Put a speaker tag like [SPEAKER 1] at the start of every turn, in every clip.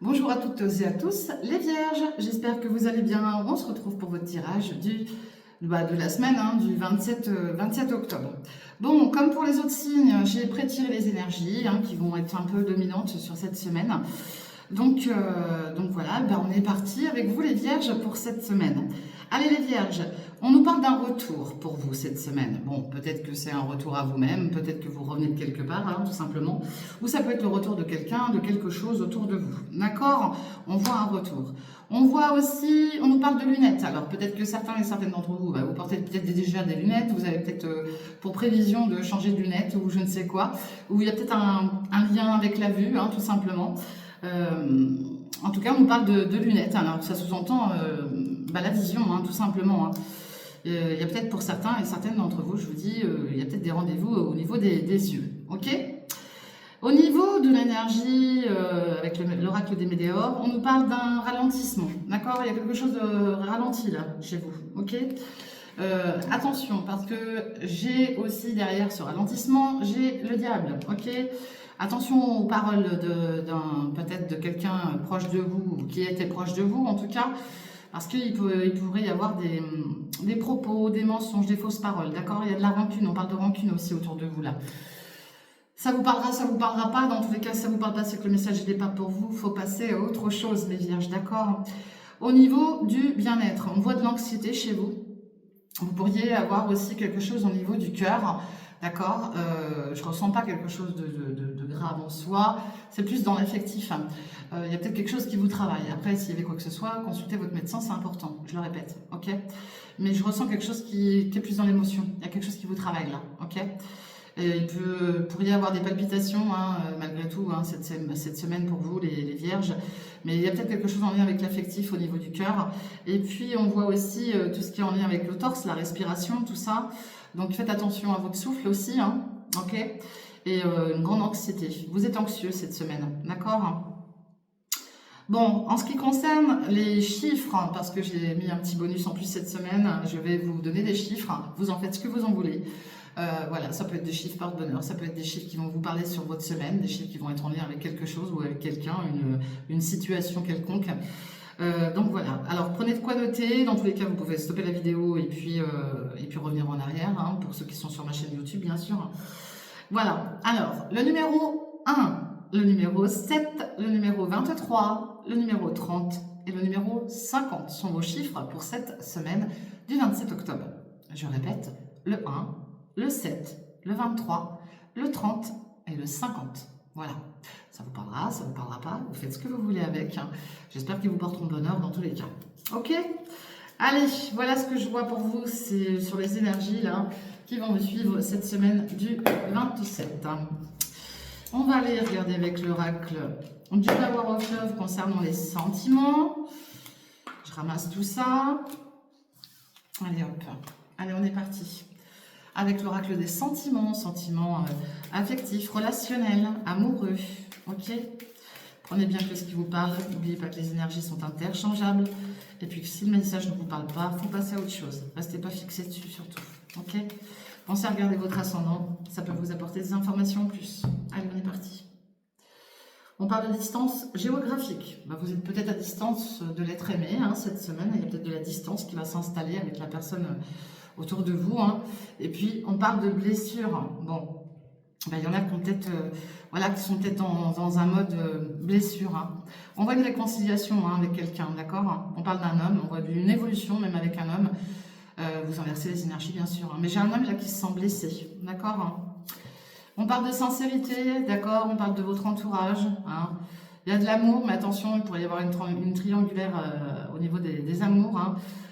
[SPEAKER 1] Bonjour à toutes et à tous, les vierges, j'espère que vous allez bien. On se retrouve pour votre tirage de la semaine du 27 octobre. Bon, comme pour les autres signes, j'ai pré-tiré les énergies qui vont être un peu dominantes sur cette semaine. Donc voilà, on est parti avec vous les vierges pour cette semaine. Allez les vierges, on nous parle d'un retour pour vous cette semaine. Bon, peut-être que c'est un retour à vous-même, peut-être que vous revenez de quelque part, tout simplement. Ou ça peut être le retour de quelqu'un, de quelque chose autour de vous. D'accord? On voit un retour. On voit aussi, on nous parle de lunettes. Alors peut-être que certains et certaines d'entre vous, vous portez peut-être déjà des lunettes, vous avez peut-être pour prévision de changer de lunettes ou je ne sais quoi. Ou il y a peut-être un lien avec la vue, tout simplement. En tout cas, on nous parle de lunettes. Alors, ça sous-entend la vision, tout simplement. Il y a peut-être pour certains et certaines d'entre vous, je vous dis, il y a peut-être des rendez-vous au niveau des yeux. Ok? Au niveau de l'énergie, avec l'oracle des météores, on nous parle d'un ralentissement. D'accord? Il y a quelque chose de ralenti là, chez vous. Ok? Attention, parce que j'ai aussi derrière ce ralentissement, j'ai le diable. Ok? Attention aux paroles peut-être de quelqu'un proche de vous, ou qui était proche de vous en tout cas, parce qu'il pourrait y avoir des propos, des mensonges, des fausses paroles, d'accord? Il y a de la rancune, on parle de rancune aussi autour de vous là. Ça vous parlera, ça vous parlera pas, dans tous les cas, si ça vous parle pas, c'est que le message n'est pas pour vous, il faut passer à autre chose, mes vierges, d'accord? Au niveau du bien-être, on voit de l'anxiété chez vous. Vous pourriez avoir aussi quelque chose au niveau du cœur, d'accord? Je ne ressens pas quelque chose de grave en soi, c'est plus dans l'affectif. Il y a peut-être quelque chose qui vous travaille. Après, s'il y avait quoi que ce soit, consultez votre médecin, c'est important, je le répète, ok? Mais je ressens quelque chose qui est plus dans l'émotion, il y a quelque chose qui vous travaille là, ok? Il pourrait y avoir des palpitations, malgré tout, cette semaine pour vous, les vierges. Mais il y a peut-être quelque chose en lien avec l'affectif au niveau du cœur. Et puis, on voit aussi tout ce qui est en lien avec le torse, la respiration, tout ça. Donc, faites attention à votre souffle aussi, ok? Et une grande anxiété. Vous êtes anxieux cette semaine, d'accord? Bon, en ce qui concerne les chiffres, parce que j'ai mis un petit bonus en plus cette semaine, je vais vous donner des chiffres. Vous en faites ce que vous en voulez. Voilà, ça peut être des chiffres porte-bonheur, ça peut être des chiffres qui vont vous parler sur votre semaine, des chiffres qui vont être en lien avec quelque chose ou avec quelqu'un, une situation quelconque. Donc voilà, alors prenez de quoi noter, dans tous les cas vous pouvez stopper la vidéo et puis revenir en arrière, pour ceux qui sont sur ma chaîne YouTube bien sûr. Voilà, alors le numéro 1, le numéro 7, le numéro 23, le numéro 30 et le numéro 50 sont vos chiffres pour cette semaine du 27 octobre. Je répète, le 1, le 7, le 23, le 30 et le 50. Voilà, ça vous parlera, ça vous parlera pas, vous faites ce que vous voulez avec. J'espère qu'ils vous porteront bonheur dans tous les cas. Ok? Allez, voilà ce que je vois pour vous, c'est sur les énergies là qui vont me suivre cette semaine du 27. On va aller regarder avec l'oracle du Power of Love concernant les sentiments. Je ramasse tout ça. Allez hop, allez on est parti. Avec l'oracle des sentiments, affectifs, relationnels, amoureux, ok? Prenez bien que ce qui vous parle, n'oubliez pas que les énergies sont interchangeables, et puis que si le message ne vous parle pas, il faut passer à autre chose, restez pas fixé dessus surtout, ok? Pensez à regarder votre ascendant, ça peut vous apporter des informations en plus. Allez, on est parti. On parle de distance géographique. Vous êtes peut-être à distance de l'être aimé cette semaine, il y a peut-être de la distance qui va s'installer avec la personne autour de vous. Et puis, on parle de blessures. Bon, il y en a qui, qui sont peut-être dans un mode blessure. On voit une réconciliation avec quelqu'un, d'accord? On parle d'un homme, on voit une évolution même avec un homme. Vous inversez les énergies, bien sûr. Mais j'ai un homme là qui se sent blessé, d'accord? On parle de sincérité, d'accord? On parle de votre entourage. Il y a de l'amour, mais attention, il pourrait y avoir une triangulaire au niveau des amours.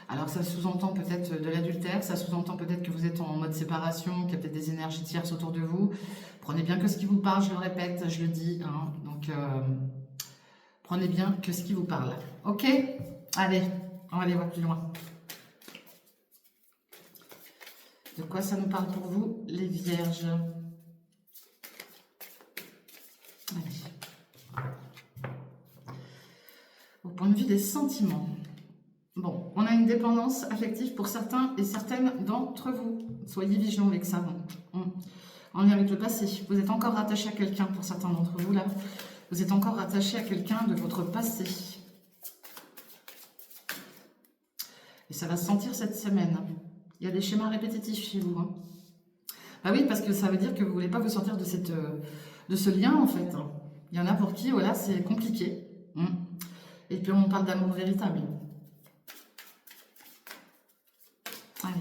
[SPEAKER 1] Alors ça sous-entend peut-être de l'adultère, ça sous-entend peut-être que vous êtes en mode séparation, qu'il y a peut-être des énergies tierces autour de vous. Prenez bien que ce qui vous parle, je le répète, je le dis. Donc prenez bien que ce qui vous parle. Ok? Allez, on va aller voir plus loin. De quoi ça nous parle pour vous, les vierges? Allez. Au point de vue des sentiments. Bon, on a une dépendance affective pour certains et certaines d'entre vous. Soyez vigilants avec ça. En lien avec le passé. Vous êtes encore rattaché à quelqu'un pour certains d'entre vous là. Vous êtes encore attaché à quelqu'un de votre passé. Et ça va se sentir cette semaine. Il y a des schémas répétitifs chez vous. Hein. Bah oui, parce que ça veut dire que vous ne voulez pas vous sortir de, de ce lien, en fait. Il y en a pour qui, voilà, c'est compliqué. Et puis, on parle d'amour véritable. Allez,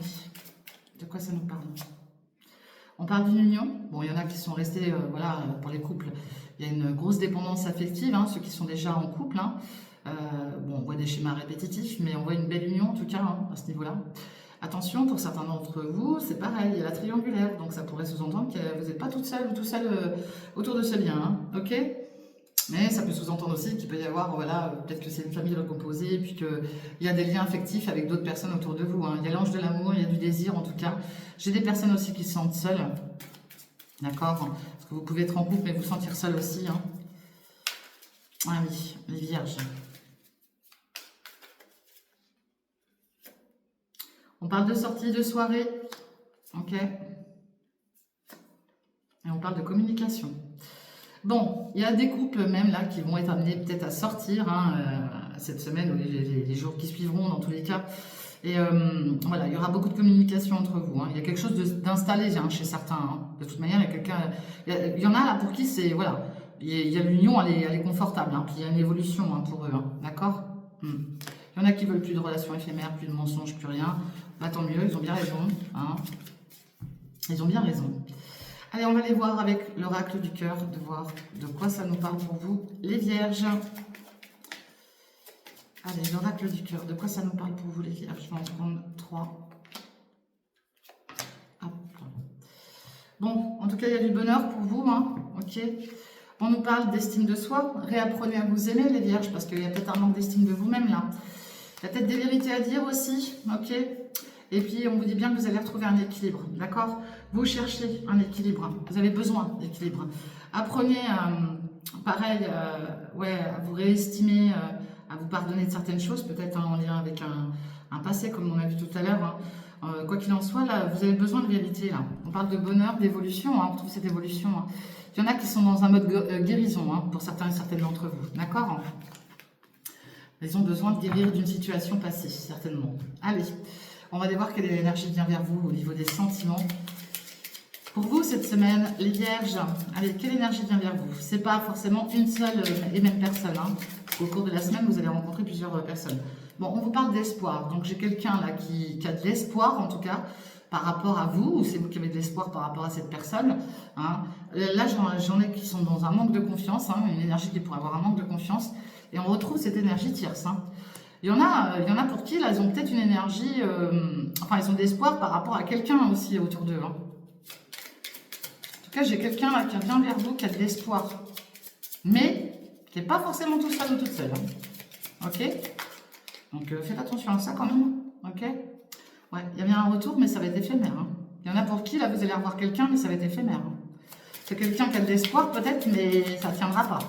[SPEAKER 1] de quoi ça nous parle? On parle d'une union. Bon, il y en a qui sont restés, voilà, pour les couples. Il y a une grosse dépendance affective, hein, ceux qui sont déjà en couple. Hein. Bon, on voit des schémas répétitifs, mais on voit une belle union en tout cas, hein, à ce niveau-là. Attention, pour certains d'entre vous, c'est pareil, il y a la triangulaire, donc ça pourrait sous-entendre que vous n'êtes pas toute seule ou tout seul autour de ce lien, hein, ok? Mais ça peut sous-entendre aussi qu'il peut y avoir, voilà, peut-être que c'est une famille recomposée, puis qu'il y a des liens affectifs avec d'autres personnes autour de vous. Hein. Il y a l'ange de l'amour, il y a du désir en tout cas. J'ai des personnes aussi qui se sentent seules, d'accord? Parce que vous pouvez être en couple, mais vous sentir seul aussi. Hein. Ah oui, les vierges. On parle de sortie, de soirée, ok? Et on parle de communication. Bon, il y a des couples même là qui vont être amenés peut-être à sortir hein, cette semaine ou les jours qui suivront dans tous les cas. Et voilà, il y aura beaucoup de communication entre vous. Hein. Il y a quelque chose d'installé hein, chez certains. Hein. De toute manière, il y a quelqu'un, il y en a là pour qui c'est voilà, il y a l'union, elle est confortable. Hein. Puis il y a une évolution hein, pour eux, hein. D'accord. Il y en a qui veulent plus de relations éphémères, plus de mensonges, plus rien. Bah, tant mieux, ils ont bien raison. Hein. Ils ont bien raison. Allez, on va aller voir avec l'oracle du cœur, de voir de quoi ça nous parle pour vous, les vierges. Allez, l'oracle du cœur, de quoi ça nous parle pour vous, les vierges? Je vais en prendre 3. Hop. Bon, en tout cas, il y a du bonheur pour vous, hein, ok. On nous parle d'estime de soi. Réapprenez à vous aimer, les vierges, parce qu'il y a peut-être un manque d'estime de vous-même, là. Il y a peut-être des vérités à dire aussi, ok. Et puis, on vous dit bien que vous allez retrouver un équilibre, d'accord? Vous cherchez un équilibre, vous avez besoin d'équilibre. Apprenez, pareil, ouais, à vous réestimer, à vous pardonner de certaines choses, peut-être hein, en lien avec un passé, comme on a vu tout à l'heure. Hein. Quoi qu'il en soit, là, vous avez besoin de vérité. Là. On parle de bonheur, d'évolution, hein, on retrouve cette évolution. Hein. Il y en a qui sont dans un mode guérison, hein, pour certains et certaines d'entre vous, d'accord? Ils ont besoin de guérir d'une situation passée, certainement. Allez. On va aller voir quelle énergie vient vers vous au niveau des sentiments. Pour vous, cette semaine, les vierges, allez, quelle énergie vient vers vous? Ce n'est pas forcément une seule et même personne. Hein. Au cours de la semaine, vous allez rencontrer plusieurs personnes. Bon, on vous parle d'espoir. Donc, j'ai quelqu'un là qui a de l'espoir, en tout cas, par rapport à vous, ou c'est vous qui avez de l'espoir par rapport à cette personne. Hein. Là, j'en ai qui sont dans un manque de confiance, hein, une énergie qui pourrait avoir un manque de confiance. Et on retrouve cette énergie tierce. Hein. Il y en a pour qui, là, ils ont peut-être une énergie, enfin, ils ont de l'espoir par rapport à quelqu'un aussi autour d'eux. Hein. En tout cas, j'ai quelqu'un là qui vient vers vous, qui a de l'espoir, mais qui n'est pas forcément tout seul ou toute seule. Hein. Ok? Donc, faites attention à ça quand même. Ok? Ouais, il y a bien un retour, mais ça va être éphémère. Hein. Il y en a pour qui, là, vous allez revoir quelqu'un, mais ça va être éphémère. Hein. C'est quelqu'un qui a de l'espoir, peut-être, mais ça ne tiendra pas.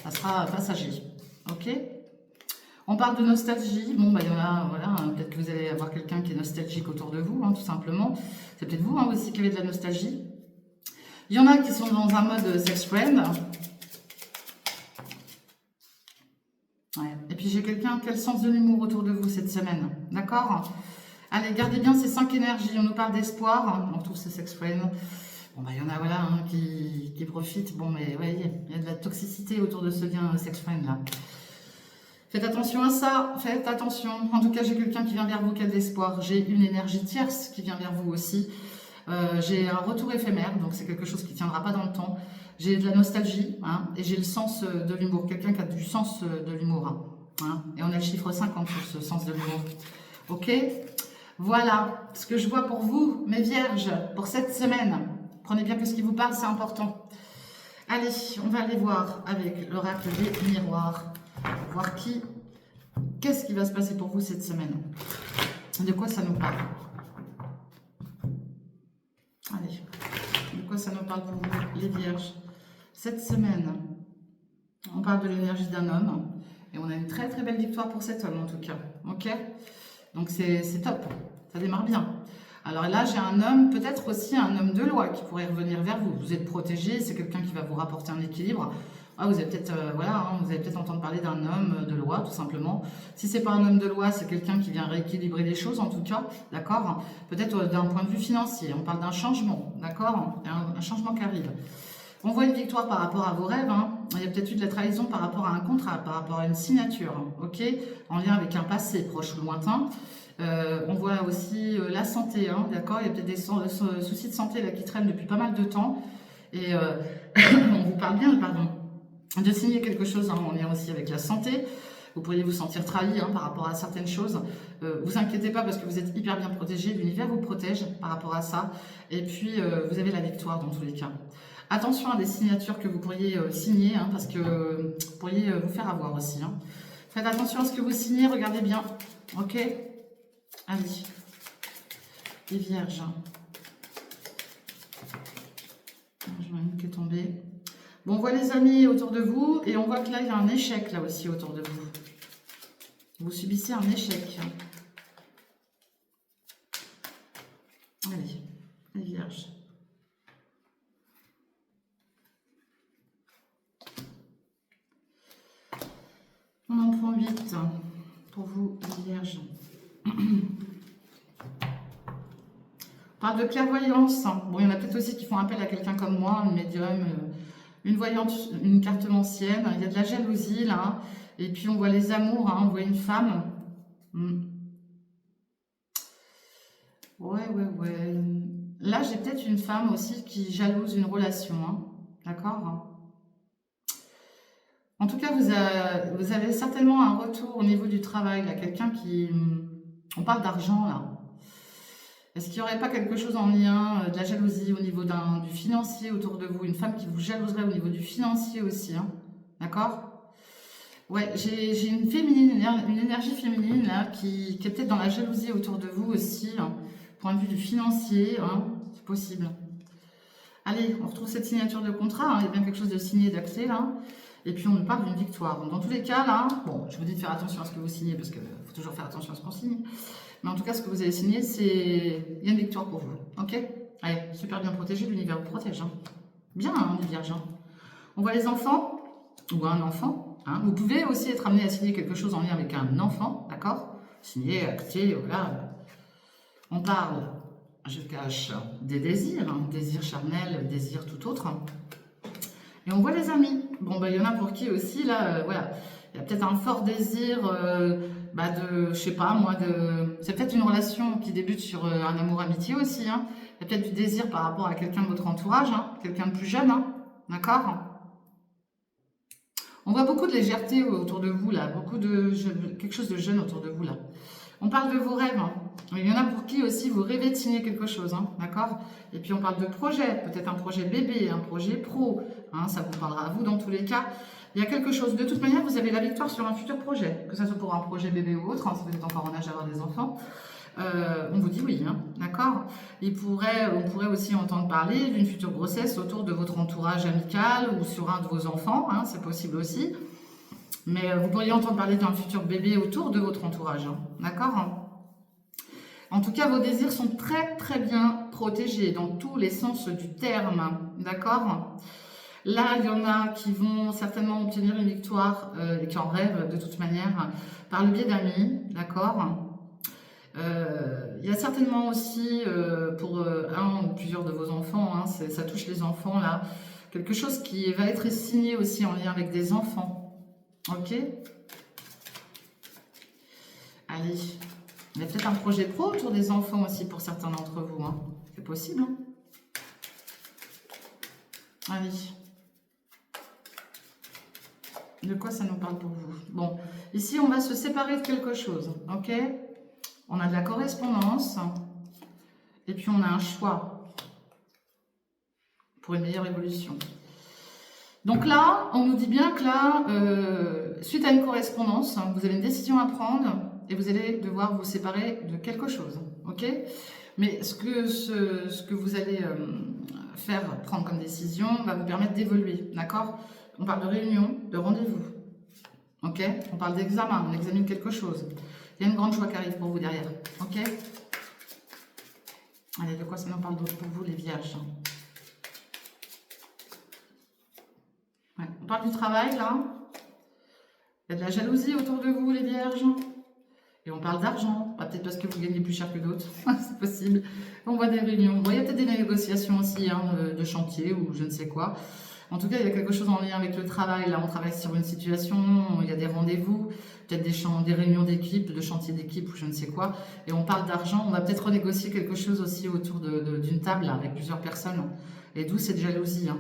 [SPEAKER 1] Ça sera passager. Ok? On parle de nostalgie. Bon, bah, il y en a, voilà, hein, peut-être que vous allez avoir quelqu'un qui est nostalgique autour de vous, hein, tout simplement. C'est peut-être vous hein, aussi qui avez de la nostalgie. Il y en a qui sont dans un mode sex friend. Ouais. Et puis j'ai quelqu'un, quel sens de l'humour autour de vous cette semaine. D'accord? Allez, gardez bien ces 5 énergies. On nous parle d'espoir. Hein, on retrouve ces sex friends. Bon, bah, il y en a, voilà, hein, qui profitent. Bon, mais ouais, il y a de la toxicité autour de ce lien sex friend là. Faites attention à ça, faites attention. En tout cas, j'ai quelqu'un qui vient vers vous qui a de l'espoir. J'ai une énergie tierce qui vient vers vous aussi. J'ai un retour éphémère, donc c'est quelque chose qui ne tiendra pas dans le temps. J'ai de la nostalgie, hein, et j'ai le sens de l'humour. Quelqu'un qui a du sens de l'humour. Hein, et on a le chiffre 50 sur ce sens de l'humour. Ok? Voilà ce que je vois pour vous, mes vierges, pour cette semaine. Prenez bien que ce qui vous parle, c'est important. Allez, on va aller voir avec l'oracle des miroirs. Voir qu'est-ce qui va se passer pour vous cette semaine. De quoi ça nous parle? Allez, de quoi ça nous parle pour vous, les vierges? Cette semaine, on parle de l'énergie d'un homme. Et on a une très très belle victoire pour cet homme en tout cas. Ok? Donc c'est top, ça démarre bien. Alors là, j'ai un homme, peut-être aussi un homme de loi qui pourrait revenir vers vous. Vous êtes protégé, c'est quelqu'un qui va vous rapporter un équilibre. Ah, vous allez peut-être voilà, hein, vous allez peut-être entendre parler d'un homme de loi, tout simplement. Si c'est pas un homme de loi, c'est quelqu'un qui vient rééquilibrer les choses, en tout cas, d'accord? Peut-être d'un point de vue financier. On parle d'un changement, d'accord? Un changement qui arrive. On voit une victoire par rapport à vos rêves, hein. Il y a peut-être eu de la trahison par rapport à un contrat, par rapport à une signature, hein, ok? En lien avec un passé proche ou lointain. On voit aussi la santé, hein, d'accord? Il y a peut-être des soucis de santé là qui traînent depuis pas mal de temps. Et on vous parle bien, pardon, de signer quelque chose, hein, en lien aussi avec la santé. Vous pourriez vous sentir trahi, hein, par rapport à certaines choses. Vous inquiétez pas parce que vous êtes hyper bien protégé. L'univers vous protège par rapport à ça. Et puis, vous avez la victoire dans tous les cas. Attention à des signatures que vous pourriez signer, hein, parce que vous pourriez vous faire avoir aussi, hein. Faites attention à ce que vous signez, regardez bien. Ok? Allez. Les vierges. Je vois une qui est tombée. Bon, on voit les amis autour de vous et on voit que là, il y a un échec là aussi autour de vous. Vous subissez un échec. Allez, les vierges. On en prend 8 pour vous, les vierges. On parle de clairvoyance. Bon, il y en a peut-être aussi qui font appel à quelqu'un comme moi, un médium, une voyante, une cartomancienne. Il y a de la jalousie là. Et puis on voit les amours, hein. On voit une femme. Ouais. Là, j'ai peut-être une femme aussi qui jalouse une relation, hein. D'accord? En tout cas, vous avez certainement un retour au niveau du travail, là, quelqu'un qui... On parle d'argent, là. Est-ce qu'il n'y aurait pas quelque chose en lien de la jalousie au niveau du financier autour de vous? Une femme qui vous jalouserait au niveau du financier aussi, hein. D'accord? Ouais, j'ai une féminine, une énergie féminine, là, qui est peut-être dans la jalousie autour de vous aussi, hein. Point de vue du financier, hein, c'est possible. Allez, on retrouve cette signature de contrat, hein, il y a bien quelque chose de signé, d'acté, là. Et puis on nous parle d'une victoire. Donc, dans tous les cas, là, bon, je vous dis de faire attention à ce que vous signez, parce qu'il faut toujours faire attention à ce qu'on signe. Mais en tout cas, ce que vous avez signé, c'est... Il y a une victoire pour vous, ok? Allez, super bien protégé, l'univers vous protège, hein. Bien, hein, les vierges, hein. On voit les enfants, ou un enfant, hein. Vous pouvez aussi être amené à signer quelque chose en lien avec un enfant, d'accord? Signer, acté, voilà. On parle, je cache, des désirs, hein, désirs charnels, désirs tout autre. Et on voit les amis. Bon, bah, il y en a pour qui aussi, là, voilà. Il y a peut-être un fort désir de, je sais pas, moi, de... C'est peut-être une relation qui débute sur un amour-amitié aussi, hein. Il y a peut-être du désir par rapport à quelqu'un de votre entourage, hein, quelqu'un de plus jeune, hein. D'accord? On voit beaucoup de légèreté autour de vous, là. Beaucoup de... quelque chose de jeune autour de vous, là. On parle de vos rêves, hein. Il y en a pour qui aussi vous rêvez de signer quelque chose, hein, d'accord? Et puis on parle de projet, peut-être un projet bébé, un projet pro, hein, ça vous parlera à vous dans tous les cas. Il y a quelque chose, de toute manière, vous avez la victoire sur un futur projet, que ce soit pour un projet bébé ou autre, hein, si vous êtes encore en âge d'avoir des enfants. On vous dit oui, hein, d'accord? On pourrait aussi entendre parler d'une future grossesse autour de votre entourage amical ou sur un de vos enfants, hein, c'est possible aussi. Mais vous pourriez entendre parler d'un futur bébé autour de votre entourage, hein, d'accord? En tout cas, vos désirs sont très très bien protégés dans tous les sens du terme, d'accord? Là, il y en a qui vont certainement obtenir une victoire et qui en rêvent de toute manière par le biais d'amis, d'accord? Il y a certainement aussi pour un ou plusieurs de vos enfants, hein, ça touche les enfants là, quelque chose qui va être signé aussi en lien avec des enfants, ok? Allez. Il y a peut-être un projet pro autour des enfants aussi pour certains d'entre vous, hein. C'est possible, hein. Allez. De quoi ça nous parle pour vous? Bon, ici, on va se séparer de quelque chose, ok? On a de la correspondance. Et puis, on a un choix pour une meilleure évolution. Donc là, on nous dit bien que là, suite à une correspondance, vous avez une décision à prendre et vous allez devoir vous séparer de quelque chose, ok? Mais ce que vous allez faire, prendre comme décision, va vous permettre d'évoluer, d'accord? On parle de réunion, de rendez-vous, ok? On parle d'examen, on examine quelque chose. Il y a une grande joie qui arrive pour vous derrière, ok? Allez, de quoi ça nous parle d'autre pour vous, les vierges? Ouais, On parle du travail, là. Il y a de la jalousie autour de vous, les vierges. Et on parle d'argent. Peut-être parce que vous gagnez plus cher que d'autres. C'est possible. On voit des réunions. Bon, il y a peut-être des négociations aussi, hein, de chantier ou je ne sais quoi. En tout cas, il y a quelque chose en lien avec le travail. Là, on travaille sur une situation, il y a des rendez-vous, peut-être des réunions d'équipe, de chantier d'équipe ou je ne sais quoi. Et on parle d'argent. On va peut-être renégocier quelque chose aussi autour d'une table là, avec plusieurs personnes. Et d'où cette jalousie. Hein.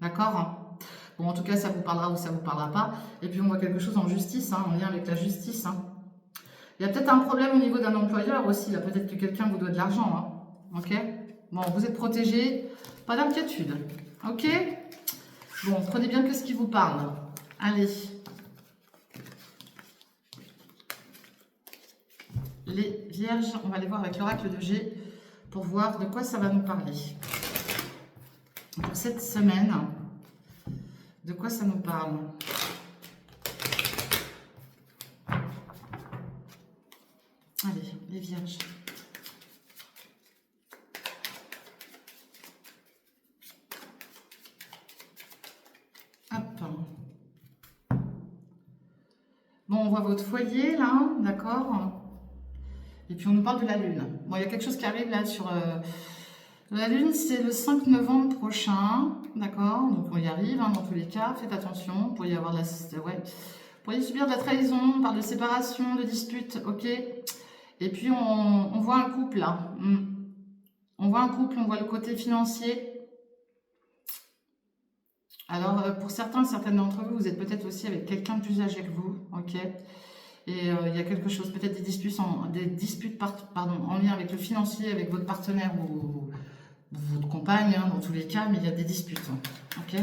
[SPEAKER 1] D'accord? Bon, en tout cas, ça vous parlera ou ça vous parlera pas. Et puis, on voit quelque chose en justice, hein, en lien avec la justice. Hein. Il y a peut-être un problème au niveau d'un employeur aussi. Là, peut-être que quelqu'un vous doit de l'argent. Hein. Ok? Bon, vous êtes protégé. Pas d'inquiétude. Ok? Bon, prenez bien que ce qui vous parle. Allez. Les vierges, on va aller voir avec l'oracle de G pour voir de quoi ça va nous parler. Pour cette semaine, de quoi ça nous parle? Allez, les vierges. Hop. Bon, on voit votre foyer, là, d'accord? Et puis, on nous parle de la Lune. Bon, il y a quelque chose qui arrive, là, sur... La Lune, c'est le 5 novembre prochain, d'accord? Donc, on y arrive, hein, dans tous les cas. Faites attention, pour y avoir de la... Ouais. Pour y subir de la trahison, on parle de séparation, de dispute, ok? Et puis, on voit un couple, là. On voit un couple, on voit le côté financier. Alors, pour certaines d'entre vous, vous êtes peut-être aussi avec quelqu'un de plus âgé que vous, ok? Et il y a quelque chose, peut-être des disputes pardon, en lien avec le financier, avec votre partenaire ou votre compagne, hein, dans tous les cas, mais il y a des disputes, ok?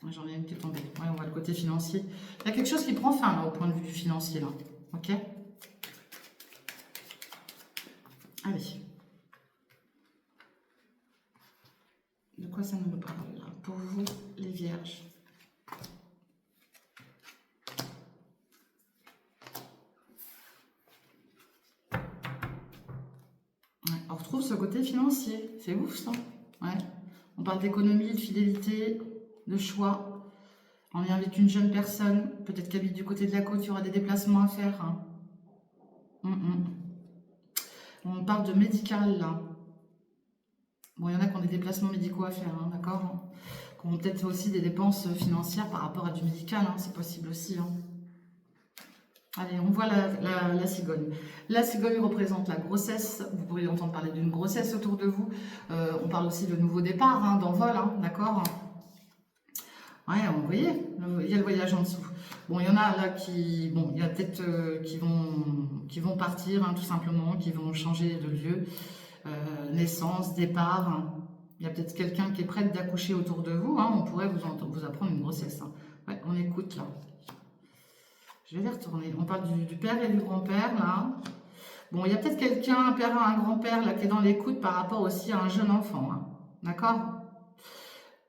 [SPEAKER 1] J'en ai une qui est tombée. Ouais, on voit le côté financier. Il y a quelque chose qui prend fin, là, au point de vue du financier, là, ok? Allez. De quoi ça nous parle là, pour vous, les vierges? Ouais, on retrouve ce côté financier. C'est ouf, ça. Ouais. On parle d'économie, de fidélité, de choix, en lien avec une jeune personne, peut-être qu'elle habite du côté de la côte, il y aura des déplacements à faire. Hein. On parle de médical, là. Bon, il y en a qui ont des déplacements médicaux à faire, hein, d'accord? Qui ont peut-être aussi des dépenses financières par rapport à du médical, hein, c'est possible aussi. Hein. Allez, on voit la cigogne. La cigogne représente la grossesse. Vous pourriez entendre parler d'une grossesse autour de vous. On parle aussi de nouveau départ, hein, d'envol, hein, d'accord? Ouais, vous voyez, il y a le voyage en dessous. Bon, il y en a là qui... Bon, il y a peut-être qui vont partir, hein, tout simplement, qui vont changer de lieu. Naissance, départ. Hein. Il y a peut-être quelqu'un qui est prêt d'accoucher autour de vous. Hein. On pourrait vous apprendre une grossesse. Hein. Ouais, on écoute là. Je vais les retourner. On parle du père et du grand-père là. Bon, il y a peut-être quelqu'un, un père, un grand-père là qui est dans l'écoute par rapport aussi à un jeune enfant. Hein. D'accord?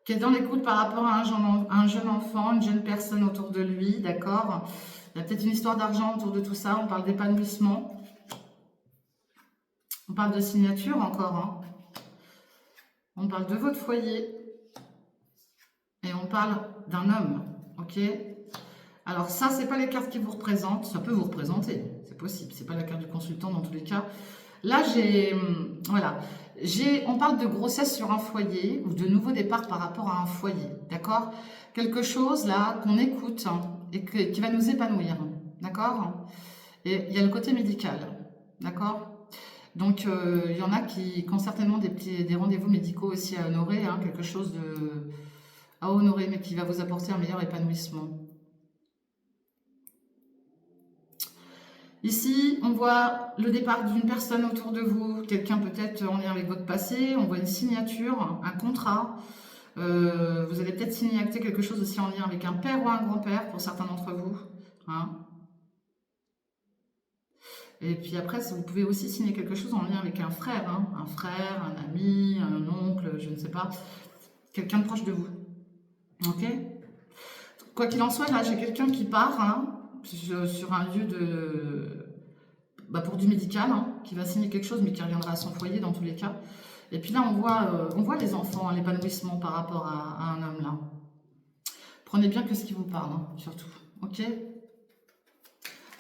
[SPEAKER 1] Qui est dans l'écoute par rapport à un jeune enfant, une jeune personne autour de lui. D'accord? Il y a peut-être une histoire d'argent autour de tout ça. On parle d'épanouissement. On parle de signature encore. Hein. On parle de votre foyer. Et on parle d'un homme. Ok? Alors ça, c'est pas les cartes qui vous représentent. Ça peut vous représenter. C'est possible. C'est pas la carte du consultant dans tous les cas. Là, voilà. On parle de grossesse sur un foyer ou de nouveau départ par rapport à un foyer. D'accord? Quelque chose là qu'on écoute hein, et qui va nous épanouir. D'accord? Et il y a le côté médical. D'accord? Donc, il y en a qui ont certainement des rendez-vous médicaux aussi à honorer, hein, quelque chose à honorer, mais qui va vous apporter un meilleur épanouissement. Ici, on voit le départ d'une personne autour de vous, quelqu'un peut-être en lien avec votre passé, on voit une signature, un contrat. Vous allez peut-être signer, acter quelque chose aussi en lien avec un père ou un grand-père pour certains d'entre vous. Hein. Et puis après, vous pouvez aussi signer quelque chose en lien avec un frère, hein, un ami, un oncle, je ne sais pas, quelqu'un de proche de vous. Ok? Quoi qu'il en soit, là, j'ai quelqu'un qui part hein, sur un lieu pour du médical, hein, qui va signer quelque chose, mais qui reviendra à son foyer dans tous les cas. Et puis là, on voit les enfants, hein, l'épanouissement par rapport à un homme là. Prenez bien que ce qui vous parle, hein, surtout. Ok?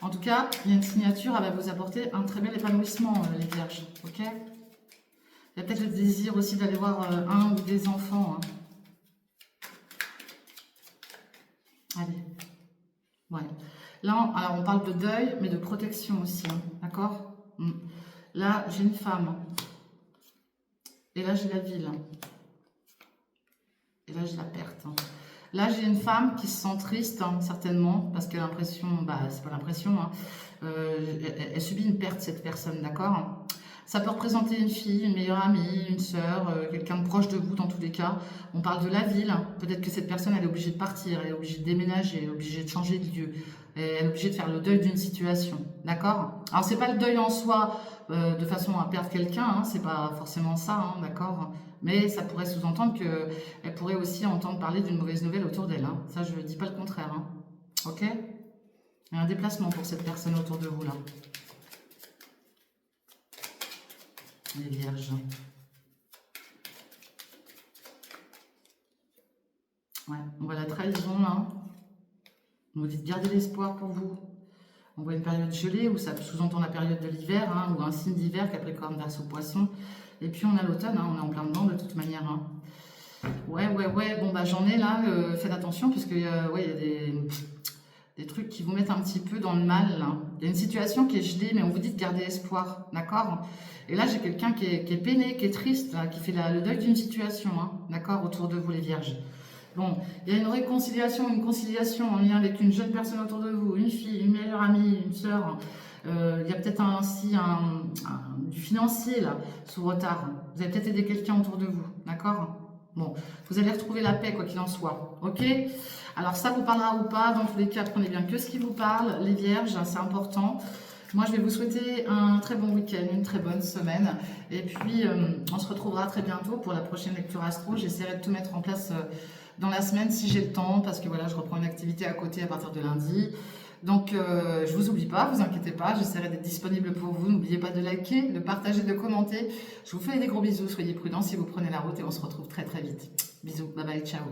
[SPEAKER 1] En tout cas, il y a une signature, elle va vous apporter un très bel épanouissement, les vierges. Ok? Il y a peut-être le désir aussi d'aller voir un ou des enfants. Hein. Allez. Ouais. Là, alors on parle de deuil, mais de protection aussi. Hein, d'accord? Là, j'ai une femme. Et là, j'ai la ville. Et là, j'ai la perte. Hein. Là, j'ai une femme qui se sent triste, hein, certainement, parce qu'elle a l'impression, bah, c'est pas l'impression, hein, elle subit une perte, cette personne, d'accord? Ça peut représenter une fille, une meilleure amie, une sœur, quelqu'un de proche de vous dans tous les cas. On parle de la ville, hein. Peut-être que cette personne, elle est obligée de partir, elle est obligée de déménager, elle est obligée de changer de lieu, elle est obligée de faire le deuil d'une situation, d'accord? Alors, c'est pas le deuil en soi, de façon à perdre quelqu'un, hein, c'est pas forcément ça, hein, d'accord? Mais ça pourrait sous-entendre qu'elle pourrait aussi entendre parler d'une mauvaise nouvelle autour d'elle. Hein. Ça, je ne dis pas le contraire. Hein. Ok? Il y a un déplacement pour cette personne autour de vous, là. Les vierges. Ouais, on voit la trahison, là. On vous dit de garder l'espoir pour vous. On voit une période gelée, où ça sous-entend la période de l'hiver, hein, ou un signe d'hiver, Capricorne, Verseau, Poisson. Et puis on a l'automne, hein, on est en plein dedans de toute manière. Hein. Ouais, bon bah j'en ai là, faites attention, parce que ouais, il y a des trucs qui vous mettent un petit peu dans le mal. Là. Il y a une situation qui est gelée, mais on vous dit de garder espoir, d'accord? Et là, j'ai quelqu'un qui est peiné, qui est triste, là, qui fait le deuil d'une situation, hein, d'accord, autour de vous les vierges. Bon, il y a une réconciliation, une conciliation en lien avec une jeune personne autour de vous, une fille, une meilleure amie, une sœur. Il y a peut-être du financier là, sous retard. Vous avez peut-être aidé quelqu'un autour de vous, d'accord? Bon, vous allez retrouver la paix quoi qu'il en soit, ok? Alors ça vous parlera ou pas, dans tous les cas, prenez bien que ce qui vous parle, les vierges, c'est important. Moi, je vais vous souhaiter un très bon week-end, une très bonne semaine. Et puis, on se retrouvera très bientôt pour la prochaine lecture astro. J'essaierai de tout mettre en place dans la semaine si j'ai le temps, parce que voilà, je reprends une activité à côté à partir de lundi. Donc, je vous oublie pas, vous inquiétez pas, j'essaierai d'être disponible pour vous. N'oubliez pas de liker, de partager, de commenter. Je vous fais des gros bisous, soyez prudents si vous prenez la route et on se retrouve très très vite. Bisous, bye bye, ciao.